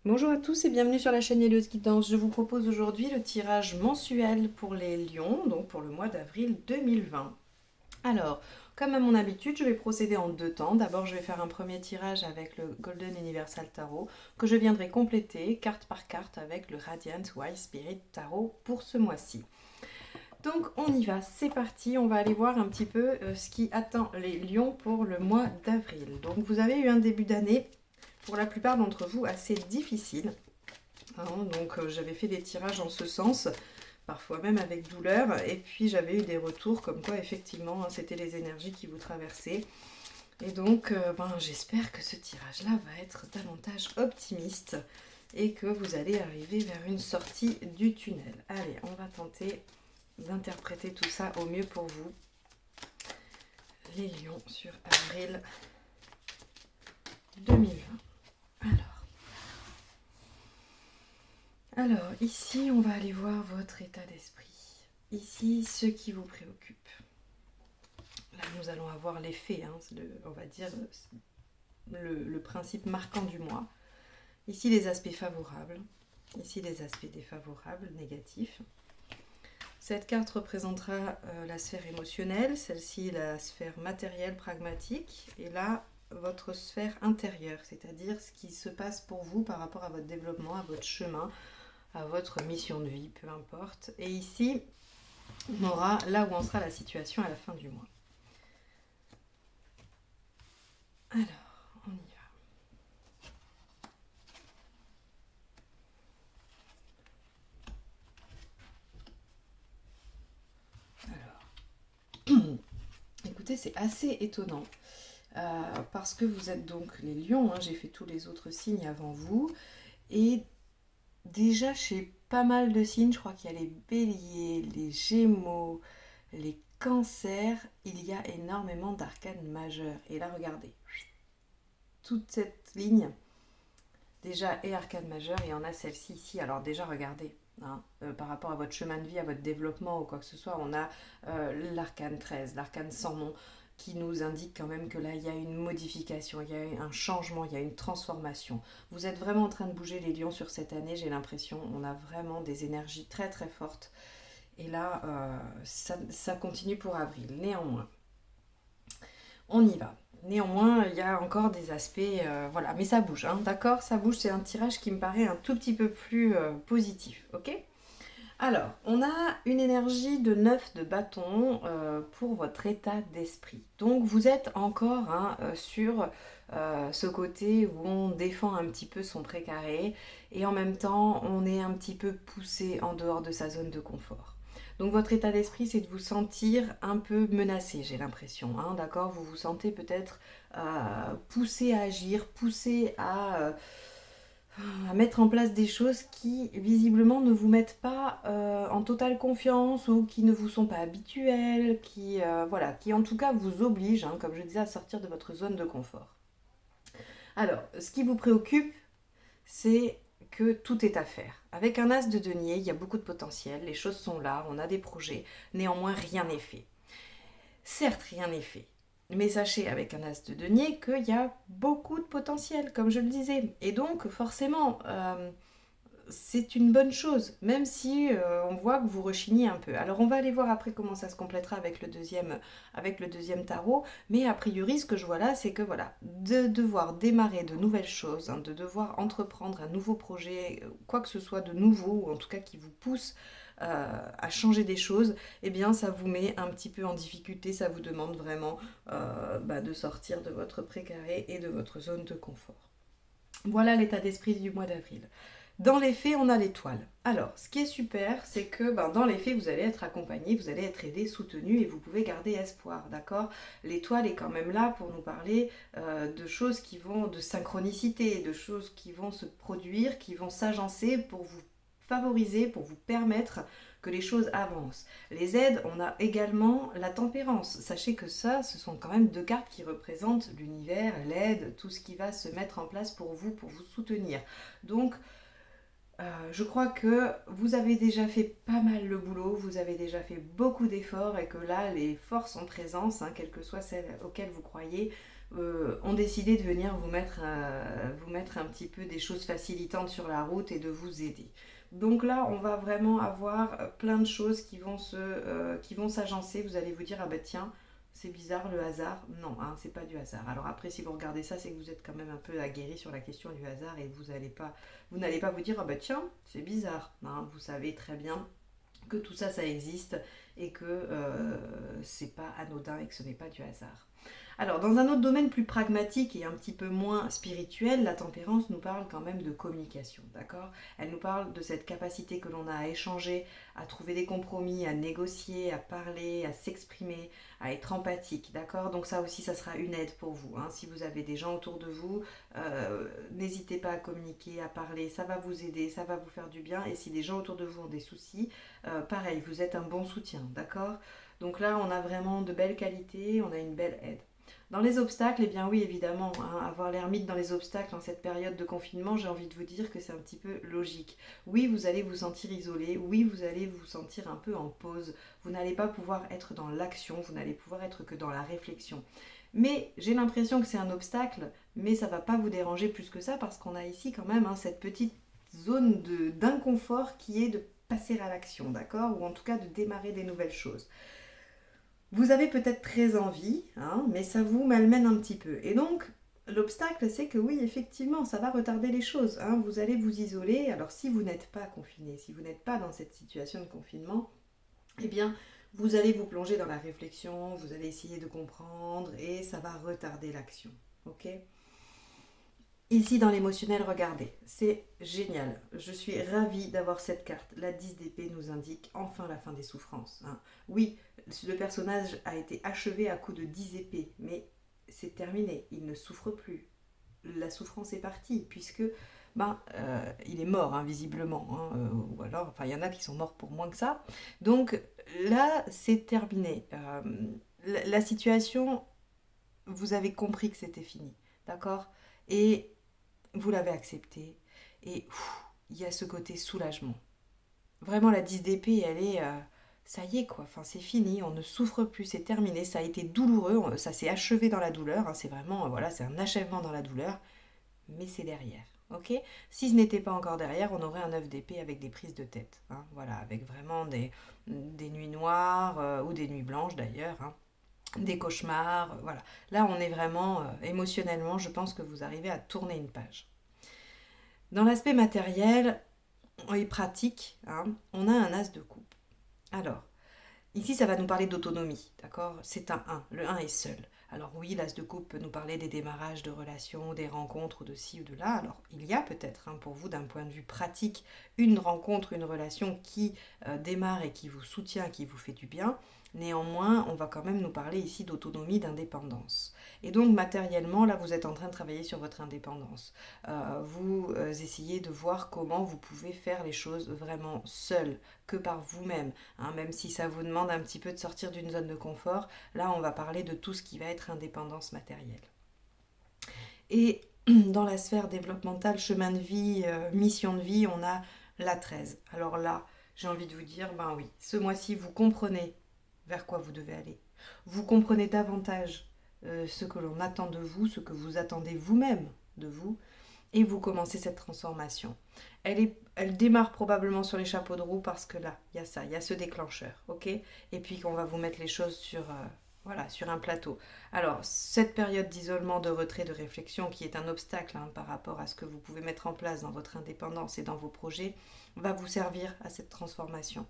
Bonjour à tous et bienvenue sur la chaîne Yellows Guidance. Je vous propose aujourd'hui le tirage mensuel pour les lions, donc pour le mois d'avril 2020. Alors, comme à mon habitude, je vais procéder en deux temps. D'abord, je vais faire un premier tirage avec le Golden Universal Tarot que je viendrai compléter carte par carte avec le Radiant Wise Spirit Tarot pour ce mois-ci. Donc on y va, c'est parti, on va aller voir un petit peu ce qui attend les lions pour le mois d'avril. Donc vous avez eu un début d'année pour la plupart d'entre vous assez difficile. Hein, donc j'avais fait des tirages en ce sens, parfois même avec douleur, et puis j'avais eu des retours comme quoi effectivement hein, c'était les énergies qui vous traversaient. Et donc j'espère que ce tirage-là va être davantage optimiste et que vous allez arriver vers une sortie du tunnel. Allez, on va tenter d'interpréter tout ça au mieux pour vous. Les lions sur avril 2020. Alors, ici, on va aller voir votre état d'esprit. Ici, ce qui vous préoccupe. Là, nous allons avoir l'effet, hein, on va dire, le principe marquant du mois. Ici, les aspects favorables. Ici, les aspects défavorables, négatifs. Cette carte représentera la sphère émotionnelle, celle-ci la sphère matérielle, pragmatique, et là, votre sphère intérieure, c'est-à-dire ce qui se passe pour vous par rapport à votre développement, à votre chemin, à votre mission de vie, peu importe. Et ici, on aura là où en sera la situation à la fin du mois. Alors, on y va. Alors, écoutez, c'est assez étonnant. Parce que vous êtes donc les lions, hein, j'ai fait tous les autres signes avant vous. Et déjà, chez pas mal de signes, je crois qu'il y a les béliers, les gémeaux, les cancers, il y a énormément d'arcanes majeures. Et là, regardez, toute cette ligne, déjà, est arcane majeure, et on a celle-ci ici. Alors déjà, regardez, hein, par rapport à votre chemin de vie, à votre développement ou quoi que ce soit, on a l'arcane 13, l'arcane sans nom, qui nous indique quand même que là, il y a une modification, il y a un changement, il y a une transformation. Vous êtes vraiment en train de bouger les lions sur cette année, j'ai l'impression. On a vraiment des énergies très très fortes. Et là, ça continue pour avril. Néanmoins, on y va. Néanmoins, il y a encore des aspects, voilà, mais ça bouge, hein, d'accord. Ça bouge, c'est un tirage qui me paraît un tout petit peu plus positif, ok. Alors, on a une énergie de 9 de bâton pour votre état d'esprit. Donc, vous êtes encore hein, sur ce côté où on défend un petit peu son précaré et en même temps, on est un petit peu poussé en dehors de sa zone de confort. Donc, votre état d'esprit, c'est de vous sentir un peu menacé, j'ai l'impression. Hein, d'accord. Vous vous sentez peut-être poussé à agir, poussé à mettre en place des choses qui visiblement ne vous mettent pas en totale confiance ou qui ne vous sont pas habituelles, voilà, qui en tout cas vous obligent, hein, comme je disais, à sortir de votre zone de confort. Alors, ce qui vous préoccupe, c'est que tout est à faire. Avec un as de denier, il y a beaucoup de potentiel, les choses sont là, on a des projets, néanmoins rien n'est fait. Certes, rien n'est fait. Mais sachez avec un as de denier qu'il y a beaucoup de potentiel, comme je le disais. Et donc, forcément, c'est une bonne chose, même si on voit que vous rechignez un peu. Alors on va aller voir après comment ça se complétera avec le deuxième tarot, mais a priori ce que je vois là, c'est que voilà, de devoir démarrer de nouvelles choses, hein, de devoir entreprendre un nouveau projet, quoi que ce soit de nouveau, ou en tout cas qui vous pousse à changer des choses, eh bien ça vous met un petit peu en difficulté, ça vous demande vraiment de sortir de votre précaré et de votre zone de confort. Voilà l'état d'esprit du mois d'avril. Dans les faits, on a l'étoile. Alors, ce qui est super, c'est que dans les faits, vous allez être accompagné, vous allez être aidé, soutenu et vous pouvez garder espoir, d'accord. L'étoile est quand même là pour nous parler de choses qui vont, de synchronicité, de choses qui vont se produire, qui vont s'agencer pour vous favoriser, pour vous permettre que les choses avancent. Les aides, on a également la tempérance. Sachez que ça, ce sont quand même deux cartes qui représentent l'univers, l'aide, tout ce qui va se mettre en place pour vous soutenir. Donc, je crois que vous avez déjà fait pas mal le boulot, vous avez déjà fait beaucoup d'efforts et que là, les forces en présence, hein, quelles que soient celles auxquelles vous croyez, ont décidé de venir vous mettre un petit peu des choses facilitantes sur la route et de vous aider. Donc là, on va vraiment avoir plein de choses qui vont s'agencer. Vous allez vous dire, ah bah tiens, c'est bizarre le hasard. Non, hein, c'est pas du hasard. Alors après, si vous regardez ça, c'est que vous êtes quand même un peu aguerri sur la question du hasard et vous n'allez pas vous dire, ah bah tiens, c'est bizarre. Hein, vous savez très bien que tout ça, ça existe et que c'est pas anodin et que ce n'est pas du hasard. Alors, dans un autre domaine plus pragmatique et un petit peu moins spirituel, la tempérance nous parle quand même de communication, d'accord? Elle nous parle de cette capacité que l'on a à échanger, à trouver des compromis, à négocier, à parler, à s'exprimer, à être empathique, d'accord? Donc ça aussi, ça sera une aide pour vous, hein. Si vous avez des gens autour de vous, n'hésitez pas à communiquer, à parler, ça va vous aider, ça va vous faire du bien. Et si des gens autour de vous ont des soucis, pareil, vous êtes un bon soutien, d'accord? Donc là, on a vraiment de belles qualités, on a une belle aide. Dans les obstacles, eh bien oui, évidemment, hein, avoir l'ermite dans les obstacles en cette période de confinement, j'ai envie de vous dire que c'est un petit peu logique. Oui, vous allez vous sentir isolé, oui, vous allez vous sentir un peu en pause, vous n'allez pas pouvoir être dans l'action, vous n'allez pouvoir être que dans la réflexion. Mais j'ai l'impression que c'est un obstacle, mais ça ne va pas vous déranger plus que ça parce qu'on a ici quand même, hein, cette petite zone d'inconfort qui est de passer à l'action, d'accord? Ou en tout cas de démarrer des nouvelles choses. Vous avez peut-être très envie, hein, mais ça vous malmène un petit peu. Et donc, l'obstacle, c'est que oui, effectivement, ça va retarder les choses, hein. Vous allez vous isoler. Alors, si vous n'êtes pas confiné, si vous n'êtes pas dans cette situation de confinement, eh bien, vous allez vous plonger dans la réflexion, vous allez essayer de comprendre et ça va retarder l'action. Ok ? Ici, dans l'émotionnel, regardez, c'est génial. Je suis ravie d'avoir cette carte. La 10 d'épée nous indique enfin la fin des souffrances, hein. Oui, le personnage a été achevé à coups de 10 épées, mais c'est terminé. Il ne souffre plus. La souffrance est partie, puisque il est mort, hein, visiblement. Hein, ou alors, enfin, il y en a qui sont morts pour moins que ça. Donc là, c'est terminé. La situation, vous avez compris que c'était fini, d'accord? Et vous l'avez accepté et il y a ce côté soulagement. Vraiment la 10 d'épée, elle est ça y est quoi, enfin c'est fini, on ne souffre plus, c'est terminé, ça a été douloureux, ça s'est achevé dans la douleur, hein, c'est vraiment voilà, c'est un achèvement dans la douleur, mais c'est derrière. OK? Si ce n'était pas encore derrière, on aurait un 9 d'épée avec des prises de tête, hein, voilà, avec vraiment des nuits noires ou des nuits blanches d'ailleurs, hein, des cauchemars, voilà. Là, on est vraiment émotionnellement, je pense que vous arrivez à tourner une page. Dans l'aspect matériel et pratique, hein, on a un as de coupe. Alors, ici, ça va nous parler d'autonomie, d'accord? C'est un 1, le 1 est seul. Alors oui, l'as de coupe peut nous parler des démarrages de relations, des rencontres, de ci ou de là. Alors, il y a peut-être, hein, pour vous, d'un point de vue pratique, une rencontre, une relation qui démarre et qui vous soutient, qui vous fait du bien. Néanmoins, on va quand même nous parler ici d'autonomie, d'indépendance. Et donc, matériellement, là, vous êtes en train de travailler sur votre indépendance. Vous essayez de voir comment vous pouvez faire les choses vraiment seul, que par vous-même, hein, même si ça vous demande un petit peu de sortir d'une zone de confort. Là, on va parler de tout ce qui va être indépendance matérielle. Et dans la sphère développementale, chemin de vie, mission de vie, on a la 13. Alors là, j'ai envie de vous dire, ben oui, ce mois-ci, vous comprenez vers quoi vous devez aller. Vous comprenez davantage ce que l'on attend de vous, ce que vous attendez vous-même de vous, et vous commencez cette transformation. Elle démarre probablement sur les chapeaux de roue parce que là, il y a ça, il y a ce déclencheur, ok? Et puis qu'on va vous mettre les choses sur un plateau. Alors, cette période d'isolement, de retrait, de réflexion, qui est un obstacle, hein, par rapport à ce que vous pouvez mettre en place dans votre indépendance et dans vos projets, va vous servir à cette transformation.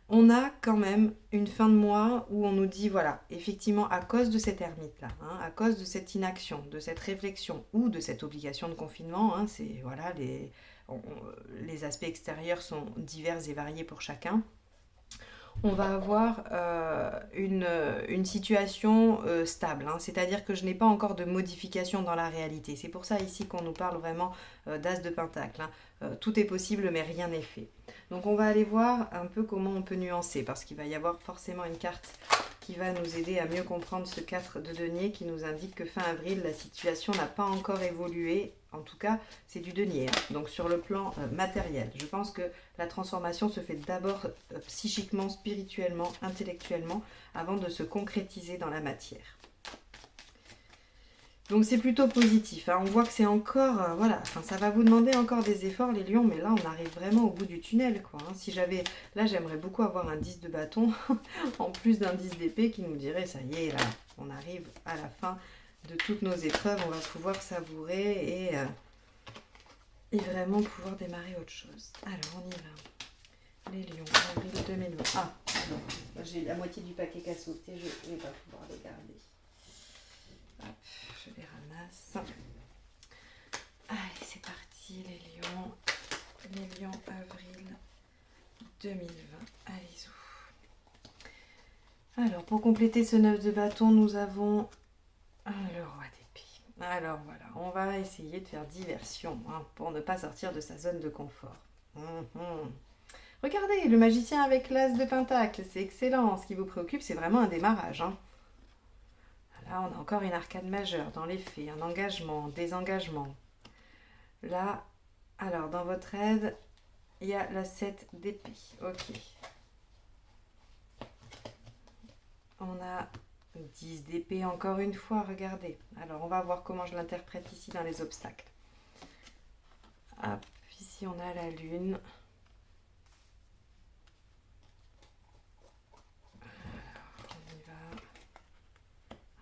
On a quand même une fin de mois où on nous dit, voilà, effectivement, à cause de cette ermite-là, hein, à cause de cette inaction, de cette réflexion ou de cette obligation de confinement, hein, c'est, voilà, les aspects extérieurs sont divers et variés pour chacun. On va avoir une situation stable, hein, c'est-à-dire que je n'ai pas encore de modification dans la réalité. C'est pour ça ici qu'on nous parle vraiment d'as de pentacle, hein. Tout est possible mais rien n'est fait. Donc on va aller voir un peu comment on peut nuancer, parce qu'il va y avoir forcément une carte qui va nous aider à mieux comprendre ce 4 de denier qui nous indique que fin avril, la situation n'a pas encore évolué. En tout cas, c'est du denier, hein. Donc sur le plan matériel. Je pense que la transformation se fait d'abord psychiquement, spirituellement, intellectuellement, avant de se concrétiser dans la matière. Donc c'est plutôt positif, hein. On voit que c'est encore, voilà, enfin, ça va vous demander encore des efforts les lions, mais là on arrive vraiment au bout du tunnel, quoi, hein. Si j'avais, là j'aimerais beaucoup avoir un 10 de bâton, en plus d'un 10 d'épée qui nous dirait, ça y est, là, on arrive à la fin de toutes nos épreuves, on va pouvoir savourer et vraiment pouvoir démarrer autre chose. Alors on y va. Les lions, avril 2020. Ah, non, j'ai la moitié du paquet qui a sauté, je ne vais pas pouvoir les garder. Hop, je les ramasse. Allez, c'est parti, les lions. Les lions, avril 2020. Allez-y. Alors, pour compléter ce 9 de bâton, nous avons le roi d'épée. Alors voilà, on va essayer de faire diversion, hein, pour ne pas sortir de sa zone de confort. Regardez, le magicien avec l'as de pentacle, c'est excellent. Ce qui vous préoccupe, c'est vraiment un démarrage, hein. Là, on a encore une arcane majeure dans les faits, un engagement, désengagement. Là, alors dans votre aide, il y a la 7 d'épée. Ok. On a 10 d'épée encore une fois, regardez. Alors, on va voir comment je l'interprète ici dans les obstacles. Hop, ici on a la lune.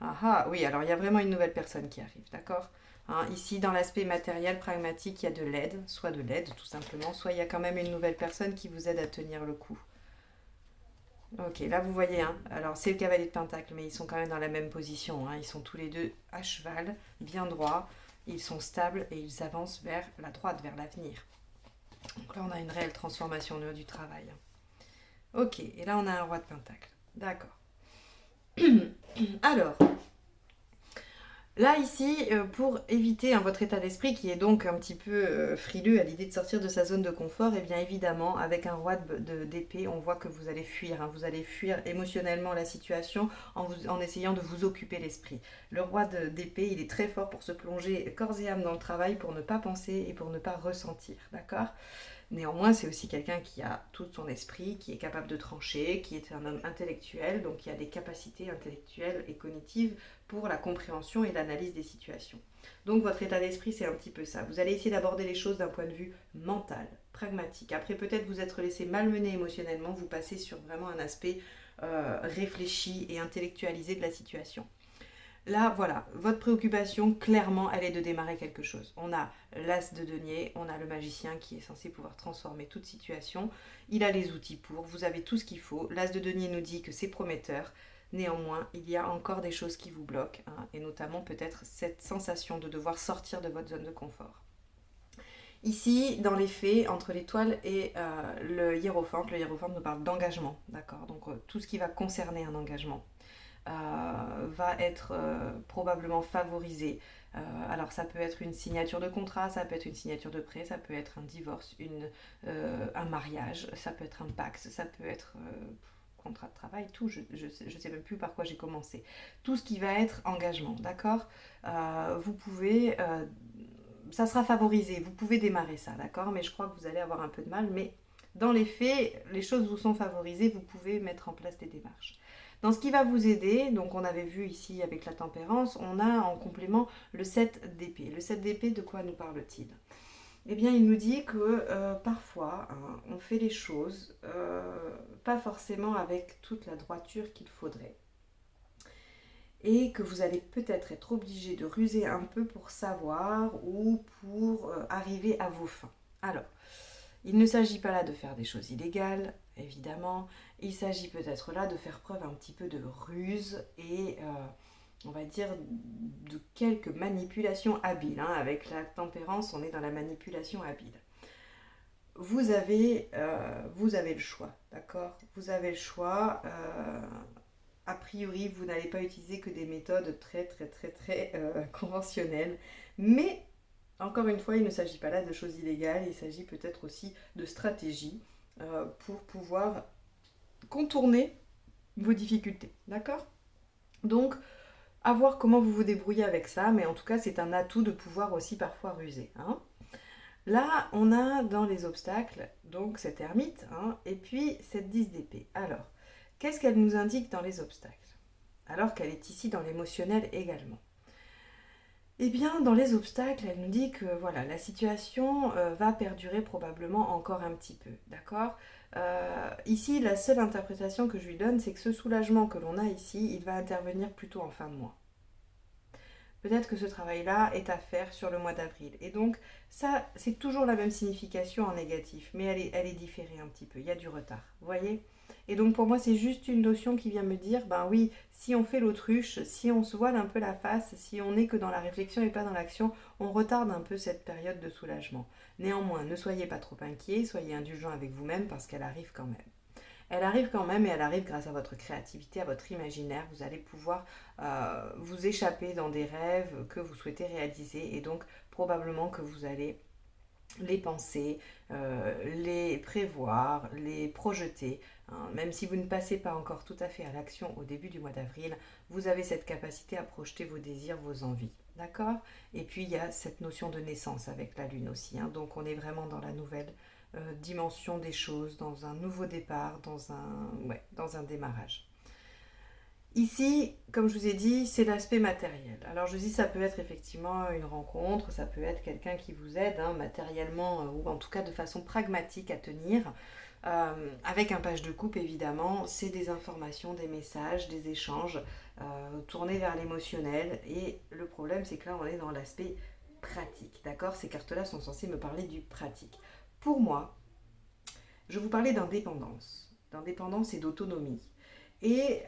Ah ah, oui, alors il y a vraiment une nouvelle personne qui arrive, d'accord, hein, ici, dans l'aspect matériel, pragmatique, il y a de l'aide, soit de l'aide tout simplement, soit il y a quand même une nouvelle personne qui vous aide à tenir le coup. Ok, là vous voyez, hein, alors c'est le cavalier de Pentacle, mais ils sont quand même dans la même position, hein, ils sont tous les deux à cheval, bien droits, ils sont stables et ils avancent vers la droite, vers l'avenir. Donc là on a une réelle transformation au niveau du travail. Ok, et là on a un roi de Pentacle, d'accord. Alors, là, ici, pour éviter, hein, votre état d'esprit qui est donc un petit peu frileux à l'idée de sortir de sa zone de confort, et bien évidemment, avec un roi d'épée, on voit que vous allez fuir, hein, vous allez fuir émotionnellement la situation en essayant de vous occuper l'esprit. Le roi d'épée, il est très fort pour se plonger corps et âme dans le travail, pour ne pas penser et pour ne pas ressentir, d'accord ? Néanmoins, c'est aussi quelqu'un qui a tout son esprit, qui est capable de trancher, qui est un homme intellectuel, donc qui a des capacités intellectuelles et cognitives pour la compréhension et l'analyse des situations. Donc votre état d'esprit, c'est un petit peu ça. Vous allez essayer d'aborder les choses d'un point de vue mental, pragmatique. Après, peut-être vous être laissé malmener émotionnellement, vous passez sur vraiment un aspect réfléchi et intellectualisé de la situation. Là, voilà, votre préoccupation, clairement, elle est de démarrer quelque chose. On a l'as de denier, on a le magicien qui est censé pouvoir transformer toute situation. Il a les outils pour, vous avez tout ce qu'il faut. L'as de denier nous dit que c'est prometteur. Néanmoins, il y a encore des choses qui vous bloquent, hein, et notamment peut-être cette sensation de devoir sortir de votre zone de confort. Ici, dans les faits, entre l'étoile et le hiérophante nous parle d'engagement, d'accord ? Donc tout ce qui va concerner un engagement va être probablement favorisé. Alors ça peut être une signature de contrat, ça peut être une signature de prêt, ça peut être un divorce, un mariage, ça peut être un Pacs, ça peut être contrat de travail, tout, je sais même plus par quoi j'ai commencé. Tout ce qui va être engagement, d'accord, vous pouvez, ça sera favorisé, vous pouvez démarrer ça, d'accord, mais je crois que vous allez avoir un peu de mal, mais dans les faits, les choses vous sont favorisées, vous pouvez mettre en place des démarches. Dans ce qui va vous aider, donc on avait vu ici avec la tempérance, on a en complément le 7 d'épée. Le 7 d'épée, de quoi nous parle-t-il ? Eh bien, il nous dit que parfois, hein, on fait les choses pas forcément avec toute la droiture qu'il faudrait. Et que vous allez peut-être être obligé de ruser un peu pour savoir ou pour arriver à vos fins. Alors, il ne s'agit pas là de faire des choses illégales, évidemment. Il s'agit peut-être là de faire preuve un petit peu de ruse et, on va dire, de quelques manipulations habiles, hein. Avec la tempérance, on est dans la manipulation habile. Vous avez le choix, d'accord ? Vous avez le choix. A priori, vous n'allez pas utiliser que des méthodes très, très, très, très conventionnelles. Mais encore une fois, il ne s'agit pas là de choses illégales, il s'agit peut-être aussi de stratégies pour pouvoir contourner vos difficultés, d'accord ? Donc, à voir comment vous vous débrouillez avec ça, mais en tout cas, c'est un atout de pouvoir aussi parfois ruser, hein. Là, on a dans les obstacles, donc cette ermite, hein, et puis cette 10 d'épée. Alors, qu'est-ce qu'elle nous indique dans les obstacles ? Alors qu'elle est ici dans l'émotionnel également. Eh bien, dans les obstacles, elle nous dit que voilà, la situation va perdurer probablement encore un petit peu, d'accord. Ici, la seule interprétation que je lui donne, c'est que ce soulagement que l'on a ici, il va intervenir plutôt en fin de mois. Peut-être que ce travail-là est à faire sur le mois d'avril. Et donc, ça, c'est toujours la même signification en négatif, mais elle est différée un petit peu. Il y a du retard, vous voyez. Et donc, pour moi, c'est juste une notion qui vient me dire, ben oui, si on fait l'autruche, si on se voile un peu la face, si on n'est que dans la réflexion et pas dans l'action, on retarde un peu cette période de soulagement. Néanmoins, ne soyez pas trop inquiets, soyez indulgents avec vous-même parce qu'elle arrive quand même. Elle arrive quand même et elle arrive grâce à votre créativité, à votre imaginaire. Vous allez pouvoir vous échapper dans des rêves que vous souhaitez réaliser et donc probablement que vous allez les penser, les prévoir, les projeter. Hein. Même si vous ne passez pas encore tout à fait à l'action au début du mois d'avril, vous avez cette capacité à projeter vos désirs, vos envies. D'accord. Et puis il y a cette notion de naissance avec la lune aussi. Hein. Donc on est vraiment dans la nouvelle dimension des choses, dans un nouveau départ, dans un démarrage. Ici, comme je vous ai dit, c'est l'aspect matériel. Alors je dis ça peut être effectivement une rencontre, ça peut être quelqu'un qui vous aide hein, matériellement ou en tout cas de façon pragmatique à tenir. Avec un page de coupe évidemment, c'est des informations, des messages, des échanges tournés vers l'émotionnel. Et le problème c'est que là on est dans l'aspect pratique, d'accord. Ces cartes-là sont censées me parler du pratique. Pour moi, je vous parlais d'indépendance et d'autonomie. Et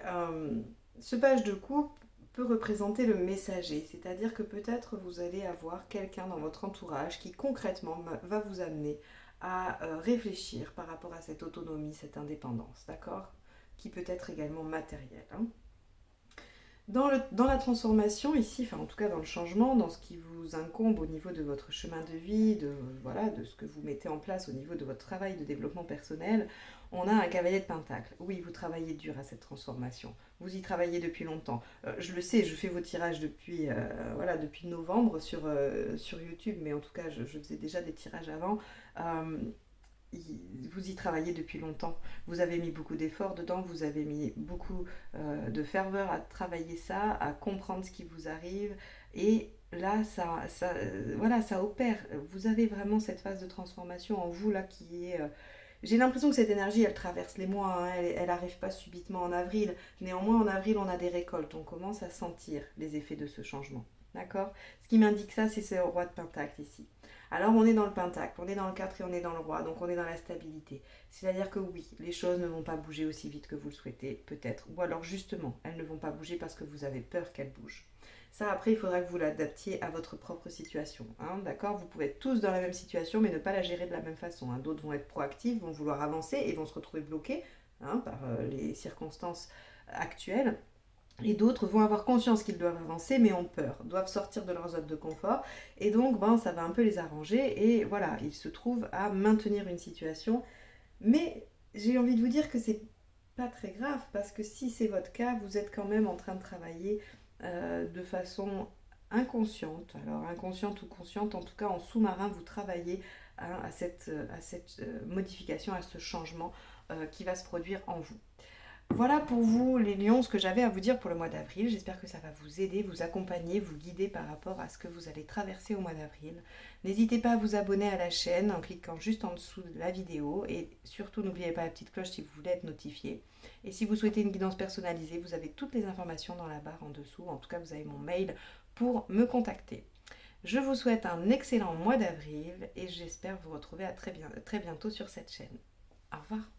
ce page de coupe peut représenter le messager, c'est-à-dire que peut-être vous allez avoir quelqu'un dans votre entourage qui concrètement va vous amener à réfléchir par rapport à cette autonomie, cette indépendance, d'accord. Qui peut être également matérielle. Hein. Dans la transformation ici, enfin en tout cas dans le changement, dans ce qui vous incombe au niveau de votre chemin de vie, voilà, de ce que vous mettez en place au niveau de votre travail de développement personnel, on a un cavalier de pentacle. Oui, vous travaillez dur à cette transformation. Vous y travaillez depuis longtemps. Je le sais, je fais vos tirages depuis novembre sur YouTube, mais en tout cas, je faisais déjà des tirages avant. Euh, vous y travaillez depuis longtemps, vous avez mis beaucoup d'efforts dedans, vous avez mis beaucoup de ferveur à travailler ça, à comprendre ce qui vous arrive, et là, ça opère. Vous avez vraiment cette phase de transformation en vous là qui est... J'ai l'impression que cette énergie, elle traverse les mois, hein, elle n'arrive pas subitement en avril. Néanmoins, en avril, on a des récoltes, on commence à sentir les effets de ce changement. D'accord. Ce qui m'indique ça, c'est ce roi de Pentacle ici. Alors on est dans le pentacle, on est dans le 4 et on est dans le roi, donc on est dans la stabilité. C'est-à-dire que oui, les choses ne vont pas bouger aussi vite que vous le souhaitez, peut-être. Ou alors justement, elles ne vont pas bouger parce que vous avez peur qu'elles bougent. Ça, après, il faudra que vous l'adaptiez à votre propre situation. Hein, d'accord. Vous pouvez être tous dans la même situation, mais ne pas la gérer de la même façon. Hein. D'autres vont être proactifs, vont vouloir avancer et vont se retrouver bloqués hein, par les circonstances actuelles. Et d'autres vont avoir conscience qu'ils doivent avancer, mais ont peur, doivent sortir de leur zone de confort. Et donc, ça va un peu les arranger. Et voilà, ils se trouvent à maintenir une situation. Mais j'ai envie de vous dire que c'est pas très grave, parce que si c'est votre cas, vous êtes quand même en train de travailler de façon inconsciente. Alors, inconsciente ou consciente, en tout cas en sous-marin, vous travaillez hein, à cette modification, à ce changement qui va se produire en vous. Voilà pour vous les lions ce que j'avais à vous dire pour le mois d'avril. J'espère que ça va vous aider, vous accompagner, vous guider par rapport à ce que vous allez traverser au mois d'avril. N'hésitez pas à vous abonner à la chaîne en cliquant juste en dessous de la vidéo et surtout n'oubliez pas la petite cloche si vous voulez être notifié. Et si vous souhaitez une guidance personnalisée, vous avez toutes les informations dans la barre en dessous. En tout cas, vous avez mon mail pour me contacter. Je vous souhaite un excellent mois d'avril et j'espère vous retrouver à très bientôt sur cette chaîne. Au revoir.